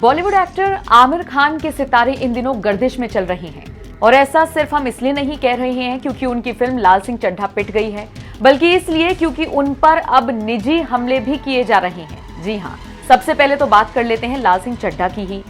Bollywood actor Aamir Khan के सितारे इन दिनों गर्दिश में चल रहे हैं और ऐसा सिर्फ हम इसलिए नहीं कह रहे हैं क्योंकि उनकी फिल्म लाल सिंह चड्ढा पिट गई है, बल्कि इसलिए क्योंकि उन पर अब निजी हमले भी किए जा रहे हैं। जी हां, सबसे पहले तो बात कर लेते हैं लाल सिंह चड्ढा की ही।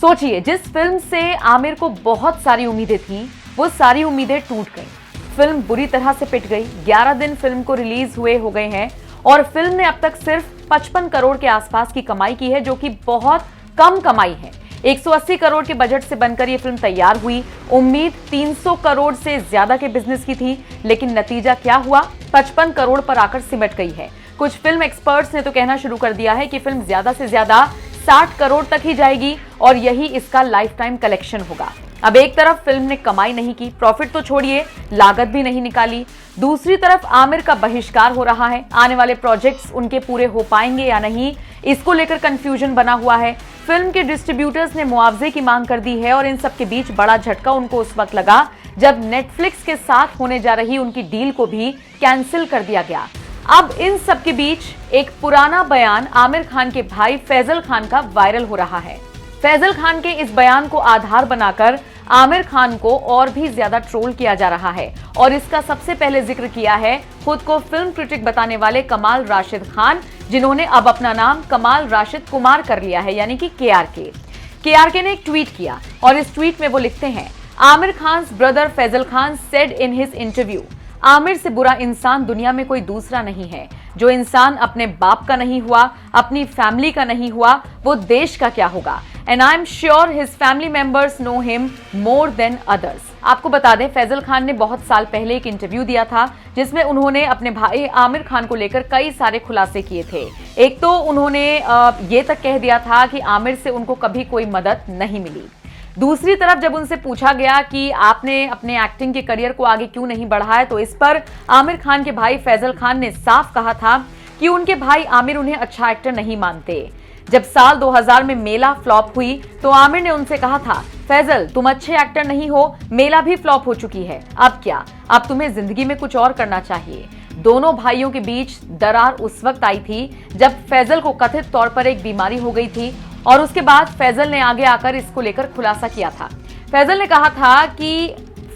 सोचिए, जिस फिल्म से आमिर को बहुत सारी उम्मीदें थी, वो सारी उम्मीदें टूट गई। फिल्म बुरी तरह से पिट गई। 11 दिन फिल्म को रिलीज हुए हो गए हैं और फिल्म ने अब तक सिर्फ 55 करोड़ के आसपास की कमाई की है, जो कि बहुत कम कमाई है। 180 करोड़ के बजट से बनकर यह फिल्म तैयार हुई। उम्मीद 300 करोड़ से ज्यादा के बिजनेस की थी, लेकिन नतीजा क्या हुआ? 55 करोड़ पर आकर सिमट गई है। कुछ फिल्म एक्सपर्ट्स ने तो कहना शुरू कर दिया है कि फिल्म ज्यादा से ज्यादा 60 करोड़ तक ही जाएगी और यही इसका लाइफ टाइम कलेक्शन होगा। अब एक तरफ फिल्म ने कमाई नहीं की, प्रॉफिट तो छोड़िए, लागत भी नहीं निकाली। दूसरी तरफ आमिर का बहिष्कार हो रहा है। आने वाले प्रोजेक्ट्स उनके पूरे हो पाएंगे या नहीं, इसको लेकर कंफ्यूजन बना हुआ है। फिल्म के डिस्ट्रीब्यूटर्स ने मुआवजे की मांग कर दी है और इन सब के बीच बड़ा झटका उनको उस वक्त लगा जब नेटफ्लिक्स के साथ होने जा रही उनकी डील को भी कैंसिल कर दिया गया। अब इन सब के बीच एक पुराना बयान आमिर खान के भाई फैजल खान का वायरल हो रहा है। फैजल खान के इस बयान को आधार बनाकर आमिर खान को और भी ज्यादा ट्रोल किया जा रहा है और इसका सबसे पहले जिक्र किया है खुद को फिल्म क्रिटिक बताने वाले कमाल राशिद खान, जिन्होंने अब अपना नाम कमाल राशिद कुमार कर लिया है, यानी कि केआरके ने एक ट्वीट किया और इस ट्वीट में वो लिखते हैं, Aamir Khan's brother Faisal Khan said in his interview, Aamir से बुरा इंसान दुनिया में कोई दूसरा नहीं है। जो इंसान अपने बाप का नहीं हुआ, अपनी फैमिली का नहीं हुआ, वो देश का क्या होगा? And I am sure his family members know him more than others. आपको बता दें, फैजल खान ने बहुत साल पहले एक इंटरव्यू दिया था जिसमें उन्होंने अपने भाई आमिर खान को लेकर कई सारे खुलासे किए थे। एक तो उन्होंने ये तक कह दिया था कि आमिर से उनको कभी कोई मदद नहीं मिली। दूसरी तरफ जब उनसे पूछा गया कि आपने अपने एक्टिंग के करियर को आगे क्यों नहीं बढ़ाया, तो इस पर आमिर खान के भाई फैजल खान ने साफ कहा था कि उनके भाई आमिर उन्हें अच्छा एक्टर नहीं मानते। जब साल 2000 में मेला फ्लॉप हुई तो आमिर ने उनसे कहा था, फैजल तुम अच्छे एक्टर नहीं हो, मेला भी फ्लॉप हो चुकी है, अब क्या? अब तुम्हें जिंदगी में कुछ और करना चाहिए। दोनों भाइयों के बीच दरार उस वक्त आई थी जब फैजल को कथित तौर पर एक बीमारी हो गई थी और उसके बाद फैजल ने आगे आकर इसको लेकर खुलासा किया था। फैजल ने कहा था कि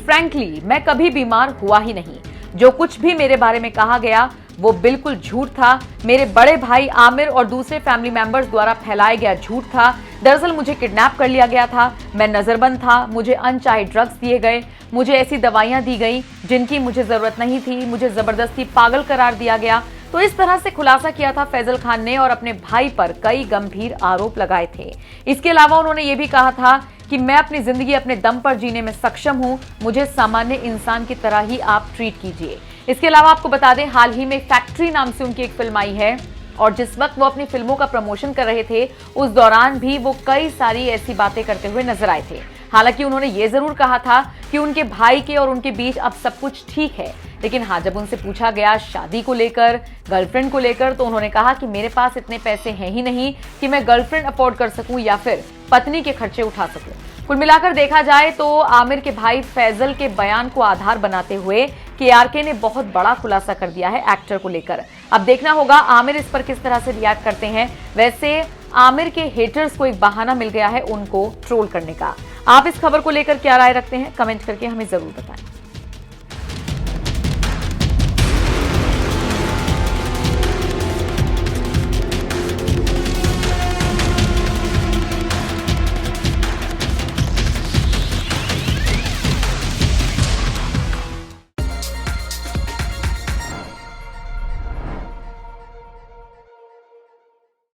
फ्रैंकली मैं कभी बीमार हुआ ही नहीं, जो कुछ भी मेरे बारे में कहा गया वो बिल्कुल झूठ था। मेरे बड़े भाई आमिर और दूसरे फैमिली मेंबर्स द्वारा फैलाया गया झूठ था। दरअसल मुझे किडनैप कर लिया गया था, मैं नजरबंद था, मुझे अनचाहे ड्रग्स दिए गए, मुझे ऐसी दवाइयां दी गई जिनकी मुझे जरूरत नहीं थी, मुझे जबरदस्ती पागल करार दिया गया। तो इस तरह से खुलासा किया था फैजल खान ने और अपने भाई पर कई गंभीर आरोप लगाए थे। इसके अलावा उन्होंने ये भी कहा था कि मैं अपनी जिंदगी अपने दम पर जीने में सक्षम हूं, मुझे सामान्य इंसान की तरह ही आप ट्रीट कीजिए। इसके अलावा आपको बता दें, हाल ही में फैक्ट्री नाम से उनकी एक फिल्म आई है और जिस वक्त वो अपनी फिल्मों का प्रमोशन कर रहे थे उस दौरान भी वो कई सारी ऐसी बातें करते हुए नजर आए थे। हालांकि उन्होंने ये जरूर कहा था कि उनके भाई के और उनके बीच अब सब कुछ ठीक है, लेकिन हाँ, जब उनसे पूछा गया शादी को लेकर, गर्लफ्रेंड को लेकर, तो उन्होंने कहा कि मेरे पास इतने पैसे हैं ही नहीं कि मैं गर्लफ्रेंड अफोर्ड कर सकूं या फिर पत्नी के खर्चे उठा सकूं। कुल मिलाकर देखा जाए तो आमिर के भाई फैजल के बयान को आधार बनाते हुए केआरके ने बहुत बड़ा खुलासा कर दिया है एक्टर को लेकर। अब देखना होगा आमिर इस पर किस तरह से रिएक्ट करते हैं। वैसे आमिर के हेटर्स को एक बहाना मिल गया है उनको ट्रोल करने का। आप इस खबर को लेकर क्या राय रखते हैं? कमेंट करके हमें जरूर बताएं।